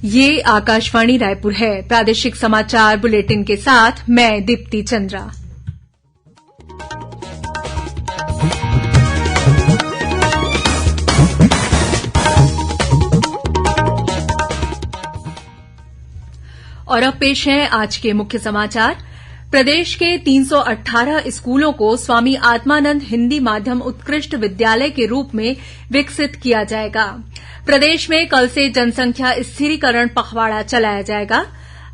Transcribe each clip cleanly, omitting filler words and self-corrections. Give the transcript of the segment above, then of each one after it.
ये आकाशवाणी रायपुर है। प्रादेशिक समाचार बुलेटिन के साथ मैं दीप्ति चंद्रा। और अब पेश है आज के मुख्य समाचार। प्रदेश के 318 स्कूलों को स्वामी आत्मानंद हिंदी माध्यम उत्कृष्ट विद्यालय के रूप में विकसित किया जाएगा। प्रदेश में कल से जनसंख्या स्थिरीकरण पखवाड़ा चलाया जाएगा।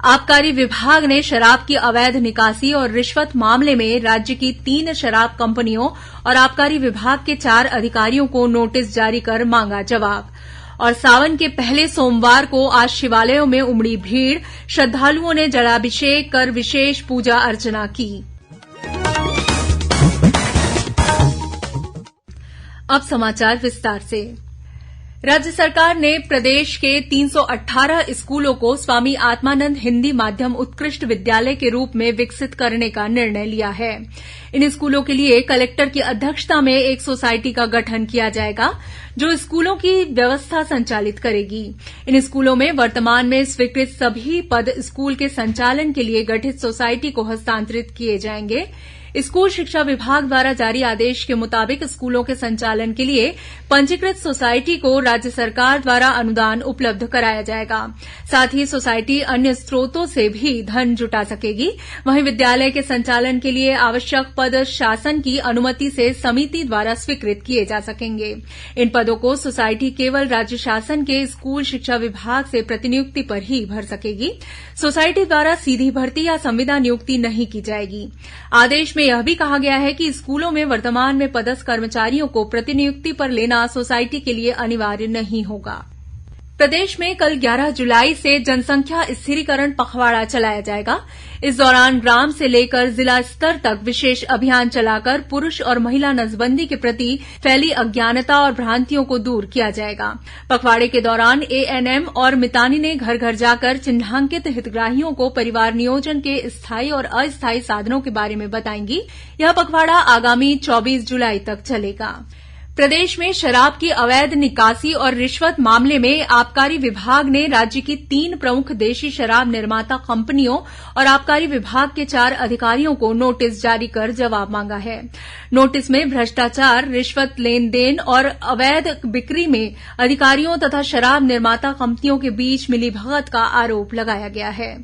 आबकारी विभाग ने शराब की अवैध निकासी और रिश्वत मामले में राज्य की 3 शराब कंपनियों और आबकारी विभाग के 4 अधिकारियों को नोटिस जारी कर मांगा जवाब। और सावन के पहले सोमवार को आज शिवालयों में उमड़ी भीड़, श्रद्धालुओं ने जलाभिषेक कर विशेष पूजा अर्चना की। अब समाचार विस्तार से। राज्य सरकार ने प्रदेश के 318 स्कूलों को स्वामी आत्मानंद हिंदी माध्यम उत्कृष्ट विद्यालय के रूप में विकसित करने का निर्णय लिया है। इन स्कूलों के लिए कलेक्टर की अध्यक्षता में एक सोसायटी का गठन किया जाएगा जो स्कूलों की व्यवस्था संचालित करेगी। इन स्कूलों में वर्तमान में स्वीकृत सभी पद स्कूल के संचालन के लिए गठित सोसायटी को हस्तांतरित किए जाएंगे। स्कूल शिक्षा विभाग द्वारा जारी आदेश के मुताबिक स्कूलों के संचालन के लिए पंजीकृत सोसायटी को राज्य सरकार द्वारा अनुदान उपलब्ध कराया जाएगा। साथ ही सोसायटी अन्य स्रोतों से भी धन जुटा सकेगी। वहीं विद्यालय के संचालन के लिए आवश्यक पद शासन की अनुमति से समिति द्वारा स्वीकृत किए जा सकेंगे। इन पदों को सोसायटी केवल राज्य शासन के स्कूल शिक्षा विभाग से प्रतिनियुक्ति पर ही भर सकेगी। सोसायटी द्वारा सीधी भर्ती या संविदा नियुक्ति नहीं की जाएगी। आदेश में यह भी कहा गया है कि स्कूलों में वर्तमान में पदस्थ कर्मचारियों को प्रतिनियुक्ति पर लेना सोसायटी के लिए अनिवार्य नहीं होगा। प्रदेश में कल 11 जुलाई से जनसंख्या स्थिरीकरण पखवाड़ा चलाया जाएगा। इस दौरान ग्राम से लेकर जिला स्तर तक विशेष अभियान चलाकर पुरुष और महिला नसबंदी के प्रति फैली अज्ञानता और भ्रांतियों को दूर किया जाएगा। पखवाड़े के दौरान एएनएम और मितानी ने घर घर जाकर चिन्हांकित हितग्राहियों को परिवार नियोजन के स्थायी और अस्थायी साधनों के बारे में बताएंगी। यह पखवाड़ा आगामी 24 जुलाई तक चलेगा। प्रदेश में शराब की अवैध निकासी और रिश्वत मामले में आबकारी विभाग ने राज्य की 3 प्रमुख देशी शराब निर्माता कंपनियों और आबकारी विभाग के 4 अधिकारियों को नोटिस जारी कर जवाब मांगा है। नोटिस में भ्रष्टाचार, रिश्वत लेन देन और अवैध बिक्री में अधिकारियों तथा शराब निर्माता कंपनियों के बीच मिलीभगत का आरोप लगाया गया है।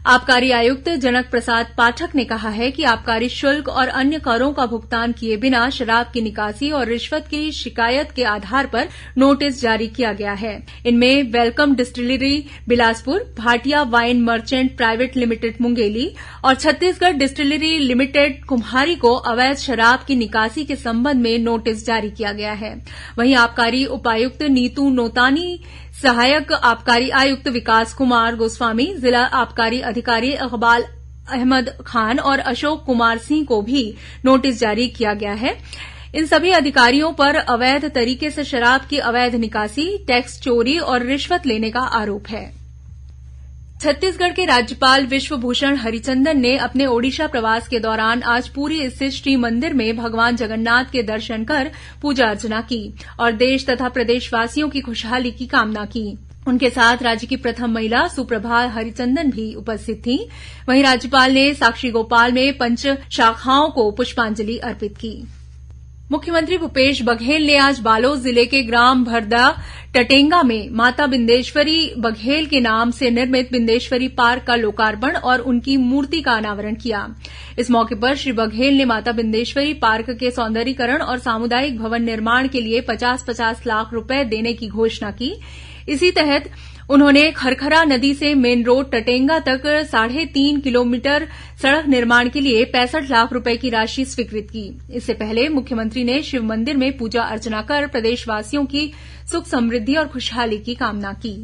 आबकारी आयुक्त जनक प्रसाद पाठक ने कहा है कि आबकारी शुल्क और अन्य करों का भुगतान किए बिना शराब की निकासी और रिश्वत की शिकायत के आधार पर नोटिस जारी किया गया है। इनमें welcome distillery Bilaspur, Bhatia wine merchant private limited Mungeli और छत्तीसगढ़ डिस्टिलरी लिमिटेड कुम्हारी को अवैध शराब की निकासी के संबंध में नोटिस जारी किया गया है। वहीं आबकारी उपायुक्त नीतू नोतानी, सहायक आबकारी आयुक्त विकास कुमार गोस्वामी, जिला आबकारी अधिकारी इकबाल अहमद खान और अशोक कुमार सिंह को भी नोटिस जारी किया गया है। इन सभी अधिकारियों पर अवैध तरीके से शराब की अवैध निकासी, टैक्स चोरी और रिश्वत लेने का आरोप है। छत्तीसगढ़ के राज्यपाल विश्वभूषण हरिचंदन ने अपने ओडिशा प्रवास के दौरान आज पुरी स्थित श्री मंदिर में भगवान जगन्नाथ के दर्शन कर पूजा अर्चना की और देश तथा प्रदेशवासियों की खुशहाली की कामना की। उनके साथ राज्य की प्रथम महिला सुप्रभा हरिचंदन भी उपस्थित थीं। वहीं राज्यपाल ने साक्षी गोपाल में पंच शाखाओं को पुष्पांजलि अर्पित की। मुख्यमंत्री भूपेश बघेल ने आज बालोद जिले के ग्राम भरदा टटेंगा में माता बिंदेश्वरी बघेल के नाम से निर्मित बिंदेश्वरी पार्क का लोकार्पण और उनकी मूर्ति का अनावरण किया। इस मौके पर श्री बघेल ने माता बिंदेश्वरी पार्क के सौंदर्यीकरण और सामुदायिक भवन निर्माण के लिए 50-50 लाख रूपये देने की घोषणा की। इसी तहत उन्होंने खरखरा नदी से मेन रोड टटेंगा तक 3.5 किलोमीटर सड़क निर्माण के लिए 65 लाख रूपये की राशि स्वीकृत की। इससे पहले मुख्यमंत्री ने शिव मंदिर में पूजा अर्चना कर प्रदेशवासियों की सुख समृद्धि और खुशहाली की कामना की।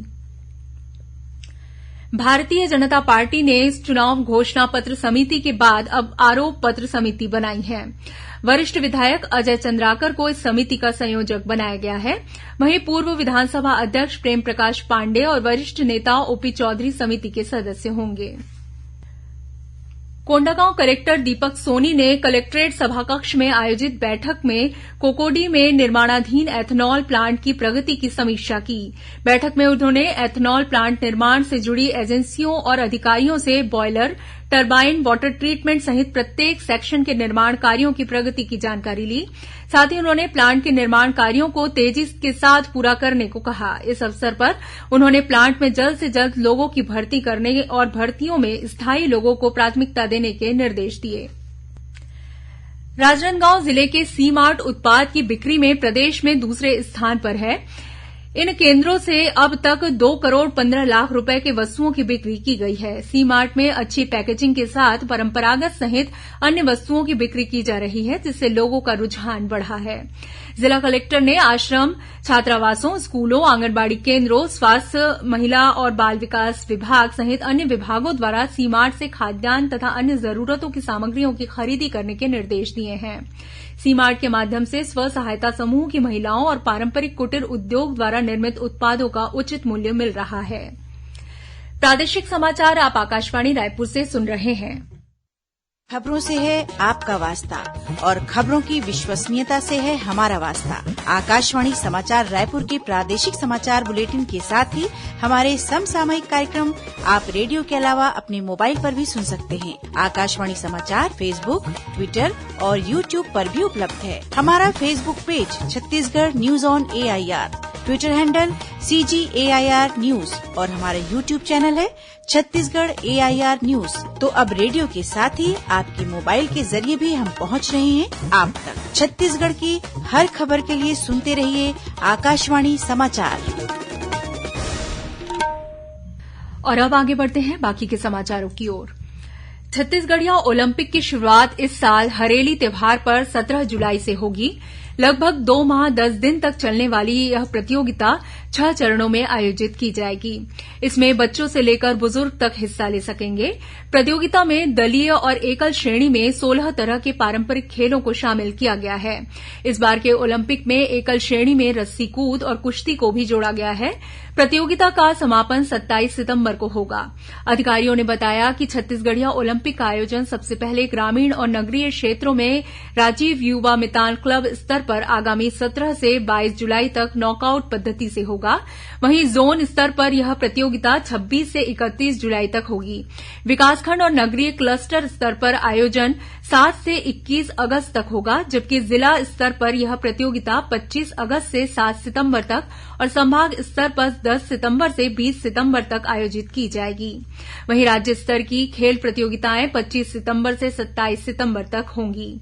भारतीय जनता पार्टी ने चुनाव घोषणा पत्र समिति के बाद अब आरोप पत्र समिति बनाई है। वरिष्ठ विधायक अजय चंद्राकर को इस समिति का संयोजक बनाया गया है। वहीं पूर्व विधानसभा अध्यक्ष प्रेम प्रकाश पांडेय और वरिष्ठ नेता ओपी चौधरी समिति के सदस्य होंगे। कोंडागांव कलेक्टर दीपक सोनी ने कलेक्ट्रेट सभाकक्ष में आयोजित बैठक में कोकोडी में निर्माणाधीन एथेनॉल प्लांट की प्रगति की समीक्षा की। बैठक में उन्होंने एथेनॉल प्लांट निर्माण से जुड़ी एजेंसियों और अधिकारियों से बॉयलर, टरबाइन, वाटर ट्रीटमेंट सहित प्रत्येक सेक्शन के निर्माण कार्यों की प्रगति की जानकारी ली। साथ ही उन्होंने प्लांट के निर्माण कार्यों को तेजी के साथ पूरा करने को कहा। इस अवसर पर उन्होंने प्लांट में जल्द से जल्द लोगों की भर्ती करने और भर्तियों में स्थायी लोगों को प्राथमिकता देने के निर्देश दिए। राजनांदगांव जिले के सी मार्ट उत्पाद की बिक्री में प्रदेश में दूसरे स्थान पर है। इन केन्द्रों से अब तक 2 करोड़ 15 लाख रुपए की वस्तुओं की बिक्री की गई है। सी मार्ट में अच्छी पैकेजिंग के साथ परंपरागत सहित अन्य वस्तुओं की बिक्री की जा रही है, जिससे लोगों का रुझान बढ़ा है। जिला कलेक्टर ने आश्रम, छात्रावासों, स्कूलों, आंगनबाड़ी केन्द्रों, स्वास्थ्य, महिला और बाल विकास विभाग सहित अन्य विभागों द्वारा सी मार्ट से खाद्यान्न तथा अन्य जरूरतों की सामग्रियों की खरीदी करने के निर्देश दिए हैं। सी मार्ट के माध्यम से स्व सहायता समूह की महिलाओं और पारंपरिक कुटीर उद्योग द्वारा निर्मित उत्पादों का उचित मूल्य मिल रहा है। प्रादेशिक समाचार आप आकाशवाणी रायपुर से सुन रहे हैं। खबरों से है आपका वास्ता और खबरों की विश्वसनीयता से है हमारा वास्ता। आकाशवाणी समाचार रायपुर के प्रादेशिक समाचार बुलेटिन के साथ ही हमारे समसामयिक कार्यक्रम आप रेडियो के अलावा अपने मोबाइल पर भी सुन सकते हैं। आकाशवाणी समाचार फेसबुक, ट्विटर और यूट्यूब पर भी उपलब्ध है। हमारा Facebook page Chhattisgarh news on AIR, Twitter handle CGAIR news और हमारा यूट्यूब चैनल है छत्तीसगढ़ AIR न्यूज। तो अब रेडियो के साथ ही आपके मोबाइल के जरिए भी हम पहुंच रहे हैं आप तक। छत्तीसगढ़ की हर खबर के लिए सुनते रहिए आकाशवाणी समाचार। और अब आगे बढ़ते हैं बाकी के समाचारों की ओर। छत्तीसगढ़िया ओलंपिक की शुरुआत इस साल हरेली त्योहार पर 17 जुलाई से होगी। लगभग 2 माह 10 दिन तक चलने वाली यह प्रतियोगिता 6 चरणों में आयोजित की जाएगी। इसमें बच्चों से लेकर बुजुर्ग तक हिस्सा ले सकेंगे। प्रतियोगिता में दलीय और एकल श्रेणी में 16 तरह के पारंपरिक खेलों को शामिल किया गया है। इस बार के ओलंपिक में एकल श्रेणी में रस्सी कूद और कुश्ती को भी जोड़ा गया है। प्रतियोगिता का समापन 27 सितंबर को होगा। अधिकारियों ने बताया कि छत्तीसगढ़िया ओलंपिक का आयोजन सबसे पहले ग्रामीण और नगरीय क्षेत्रों में राजीव युवा मितान क्लब स्तर पर आगामी 17 से 22 जुलाई तक नॉकआउट पद्धति से होगा। वहीं जोन स्तर पर यह प्रतियोगिता 26 से 31 जुलाई तक होगी। विकासखंड और नगरीय क्लस्टर स्तर पर आयोजन 7 से 21 अगस्त तक होगा, जबकि जिला स्तर पर यह प्रतियोगिता 25 अगस्त से 7 सितंबर तक और संभाग स्तर पर 10 सितंबर से 20 सितंबर तक आयोजित की जाएगी। वहीं राज्य स्तर की खेल प्रतियोगिताएं 25 सितंबर से 27 सितंबर तक होंगी।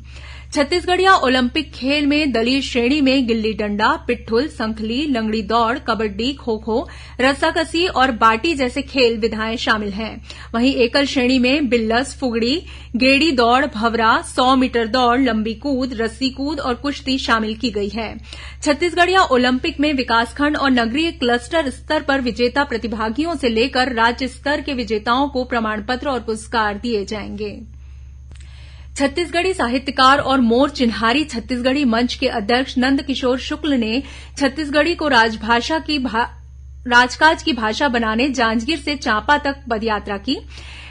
छत्तीसगढ़िया ओलंपिक खेल में दलीय श्रेणी में गिल्ली डंडा, पिट्ठुल, संखली, लंगड़ी दौड़, कबड्डी, खो खो, रस्साकसी और बाटी जैसे खेल विधाएं शामिल हैं। वहीं एकल श्रेणी में बिल्लस, फुगड़ी, गेड़ी दौड़, भवरा, 100 मीटर दौड़, लंबी कूद, रस्सी कूद और कुश्ती शामिल की गई है। छत्तीसगढ़िया ओलंपिक में विकासखंड और नगरीय क्लस्टर स्तर पर विजेता प्रतिभागियों से लेकर राज्य स्तर के विजेताओं को प्रमाण पत्र और पुरस्कार दिए जाएंगे। छत्तीसगढ़ी साहित्यकार और मोर चिन्हारी छत्तीसगढ़ी मंच के अध्यक्ष नंदकिशोर शुक्ल ने छत्तीसगढ़ी को राजकाज की भाषा बनाने जांजगीर से चांपा तक पदयात्रा की।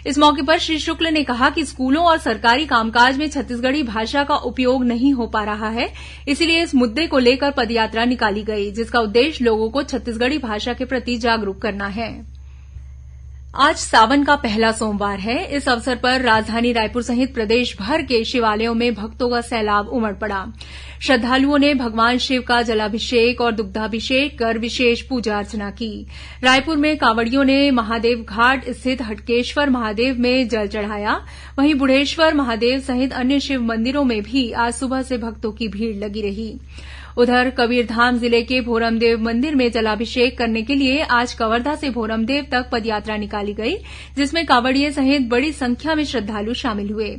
इस मौके पर श्री शुक्ल ने कहा कि स्कूलों और सरकारी कामकाज में छत्तीसगढ़ी भाषा का उपयोग नहीं हो पा रहा है, इसलिए इस मुद्दे को लेकर पदयात्रा निकाली गई, जिसका उद्देश्य लोगों को छत्तीसगढ़ी भाषा के प्रति जागरूक करना है। आज सावन का पहला सोमवार है। इस अवसर पर राजधानी रायपुर सहित प्रदेश भर के शिवालयों में भक्तों का सैलाब उमड़ पड़ा। श्रद्धालुओं ने भगवान शिव का जलाभिषेक और दुग्धाभिषेक कर विशेष पूजा अर्चना की। रायपुर में कांवड़ियों ने महादेव घाट स्थित हटकेश्वर महादेव में जल चढ़ाया। वहीं बुढ़ेश्वर महादेव सहित अन्य शिव मंदिरों में भी आज सुबह से भक्तों की भीड़ लगी रही। उधर कबीरधाम जिले के भोरमदेव मंदिर में जलाभिषेक करने के लिए आज कवर्धा से भोरमदेव तक पदयात्रा निकाली गई, जिसमें कांवड़िये सहित बड़ी संख्या में श्रद्धालु शामिल हुए।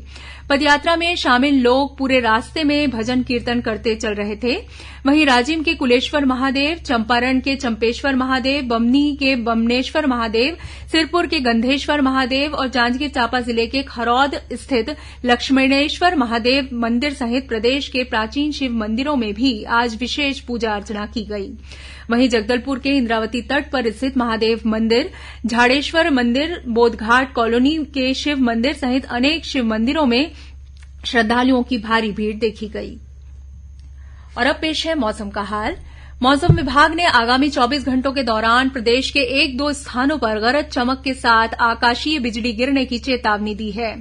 पदयात्रा में शामिल लोग पूरे रास्ते में भजन कीर्तन करते चल रहे थे। वहीं राजिम के कुलेश्वर महादेव, चंपारण के चंपेश्वर महादेव, बमनी के बमनेश्वर महादेव, सिरपुर के गंधेश्वर महादेव और जांजगीर चांपा जिले के खरौद स्थित लक्ष्मणेश्वर महादेव मंदिर सहित प्रदेश के प्राचीन शिव मंदिरों में भी आज विशेष पूजा अर्चना की गई। वहीं जगदलपुर के इंद्रावती तट पर स्थित महादेव मंदिर, झाड़ेश्वर मंदिर, बोधघाट कॉलोनी के शिव मंदिर सहित अनेक शिव मंदिरों में श्रद्धालुओं की भारी भीड़ देखी गई। और अब पेश है मौसम का हाल। मौसम विभाग ने आगामी 24 घंटों के दौरान प्रदेश के 1-2 स्थानों पर गरज चमक के साथ आकाशीय बिजली गिरने की चेतावनी दी है।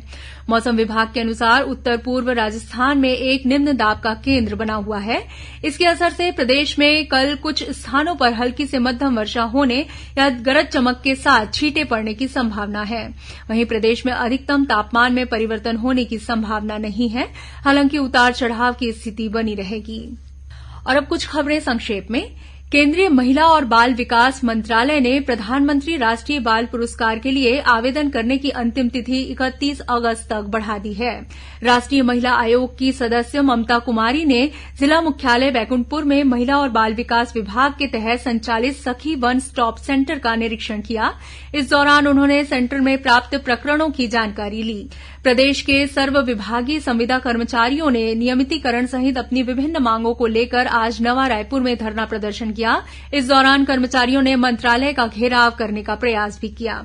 मौसम विभाग के अनुसार उत्तर पूर्व राजस्थान में एक निम्न दाब का केंद्र बना हुआ है। इसके असर से प्रदेश में कल कुछ स्थानों पर हल्की से मध्यम वर्षा होने या गरज चमक के साथ छींटे पड़ने की संभावना है। वहीं प्रदेश में अधिकतम तापमान में परिवर्तन होने की संभावना नहीं है। हालांकि उतार चढ़ाव की स्थिति बनी रहेगी। और अब कुछ खबरें संक्षेप में। केंद्रीय महिला और बाल विकास मंत्रालय ने प्रधानमंत्री राष्ट्रीय बाल पुरस्कार के लिए आवेदन करने की अंतिम तिथि 31 अगस्त तक बढ़ा दी है। राष्ट्रीय महिला आयोग की सदस्य ममता कुमारी ने जिला मुख्यालय बैकुंठपुर में महिला और बाल विकास विभाग के तहत संचालित सखी वन स्टॉप सेंटर का निरीक्षण किया। इस दौरान उन्होंने सेंटर में प्राप्त प्रकरणों की जानकारी ली। प्रदेश के सर्वविभागीय संविदा कर्मचारियों ने नियमितीकरण सहित अपनी विभिन्न मांगों को लेकर आज नवा रायपुर में धरना प्रदर्शन किया। इस दौरान कर्मचारियों ने मंत्रालय का घेराव करने का प्रयास भी किया।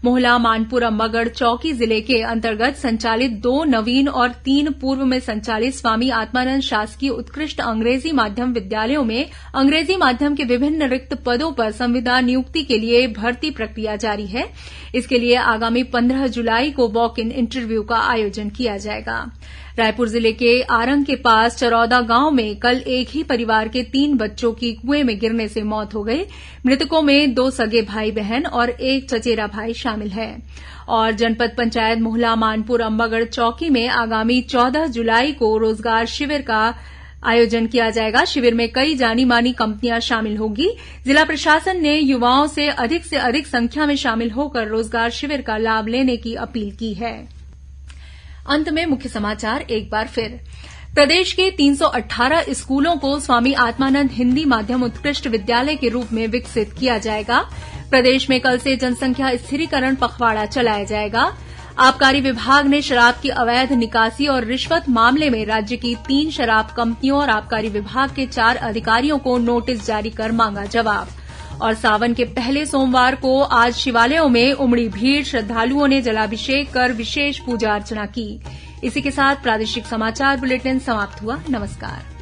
मोहला, मानपुर, अम्बागढ़, चौकी जिले के अंतर्गत संचालित 2 नवीन और 3 पूर्व में संचालित स्वामी आत्मानंद शासकीय उत्कृष्ट अंग्रेजी माध्यम विद्यालयों में अंग्रेजी माध्यम के विभिन्न रिक्त पदों पर संविदा नियुक्ति के लिए भर्ती प्रक्रिया जारी है। इसके लिए आगामी 15 जुलाई को वॉक इन इंटरव्यू का आयोजन किया जाएगा। रायपुर जिले के आरंग के पास चरौदा गांव में कल एक ही परिवार के 3 बच्चों की कुएं में गिरने से मौत हो गई। मृतकों में 2 सगे भाई बहन और 1 चचेरा भाई शामिल है। और जनपद पंचायत मोहला, मानपुर, अम्बागढ़, चौकी में आगामी 14 जुलाई को रोजगार शिविर का आयोजन किया जाएगा। शिविर में कई जानी मानी कंपनियां शामिल होंगी। जिला प्रशासन ने युवाओं से अधिक संख्या में शामिल होकर रोजगार शिविर का लाभ लेने की अपील की है। अंत में मुख्य समाचार एक बार फिर। प्रदेश के 318 स्कूलों को स्वामी आत्मानंद हिंदी माध्यम उत्कृष्ट विद्यालय के रूप में विकसित किया जाएगा। प्रदेश में कल से जनसंख्या स्थिरीकरण पखवाड़ा चलाया जाएगा। आबकारी विभाग ने शराब की अवैध निकासी और रिश्वत मामले में राज्य की 3 शराब कंपनियों और आबकारी विभाग के 4 अधिकारियों को नोटिस जारी कर मांगा जवाब। और सावन के पहले सोमवार को आज शिवालयों में उमड़ी भीड़, श्रद्धालुओं ने जलाभिषेक कर विशेष पूजा अर्चना की। इसी के साथ प्रादेशिक समाचार बुलेटिन समाप्त हुआ। नमस्कार।